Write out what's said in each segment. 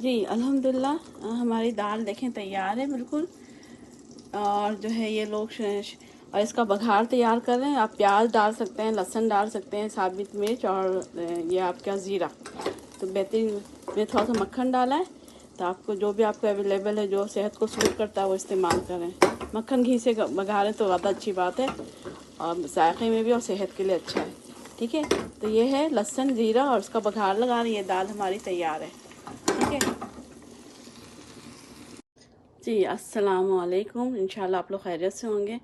जी अल्हम्दुलिल्लाह, हमारी दाल देखें तैयार है बिल्कुल। और जो है ये लोग और इसका बघार तैयार कर रहे हैं। आप प्याज डाल सकते हैं, लहसुन डाल सकते हैं, साबित मिर्च और ये आपका ज़ीरा। तो बेहतरीन। मैंने थोड़ा सा मक्खन डाला है। तो आपको जो भी आपको अवेलेबल है, जो सेहत को सूट करता है, वो इस्तेमाल करें। मक्खन घी से बघारें तो ज़्यादा अच्छी बात है, और जायके में भी और सेहत के लिए अच्छा है। ठीक है, तो ये है लहसुन ज़ीरा और उसका बघार लगा रही है। दाल हमारी तैयार है। ठीक है जी, अस्सलाम वालेकुम। इंशाल्लाह आप लोग खैरियत से होंगे।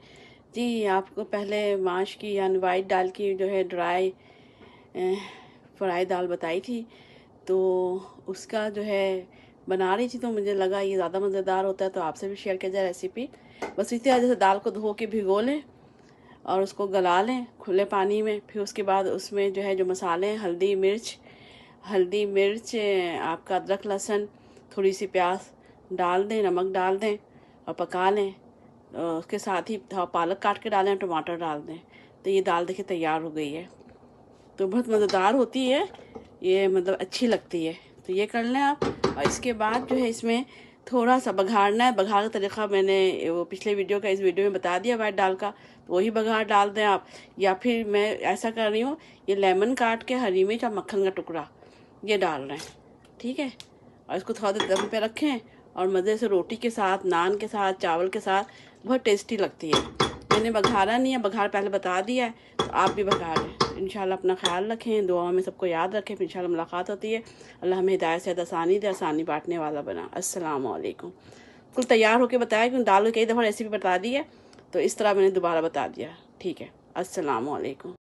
जी, आपको पहले माश की यानी वाइट दाल की जो है ड्राई फ्राई दाल बताई थी। तो उसका जो है बना रही थी, तो मुझे लगा ये ज़्यादा मज़ेदार होता है, तो आपसे भी शेयर किया जाए रेसिपी। बस इसी तरह जैसे दाल को धो के भिगो लें और उसको गला लें खुले पानी में। फिर उसके बाद उसमें जो है जो मसाले हैं, हल्दी मिर्च आपका अदरक लहसुन, थोड़ी सी प्याज डाल दें, नमक डाल दें और पका लें। उसके साथ ही थोड़ा पालक काट के डालें, टमाटर डाल दें। तो ये दाल देखिए तैयार हो गई है। तो बहुत मज़ेदार होती है ये, मतलब अच्छी लगती है। तो ये कर लें आप। और इसके बाद जो है इसमें थोड़ा सा बघाड़ना है। बघार का तरीका मैंने वो पिछले वीडियो का इस वीडियो में बता दिया वाइट दाल का, तो वही बघार डाल दें आप। या फिर मैं ऐसा कर रही हूँ, ये लेमन काट के, हरी मिर्च और मक्खन का टुकड़ा ये डाल रहे हैं। ठीक है, और इसको थोड़ा देर दम पे रखें और मज़े से रोटी के साथ, नान के साथ, चावल के साथ बहुत टेस्टी लगती है। मैंने बघारा नहीं है, बघार पहले बता दिया है, तो आप भी बघार लें। इंशाल्लाह अपना ख्याल रखें, दुआ में सबको याद रखें। फिर इंशाल्लाह मुलाकात होती है। अल्लाह हमें हिदायत से आसानी दे, आसानी बांटने वाला बना। अस्सलाम वालेकुम। कुल तैयार होके बताया कि दाल कई दफ़ा रेसिपी बता दी है, तो इस तरह मैंने दोबारा बता दिया। ठीक है, अस्सलाम वालेकुम।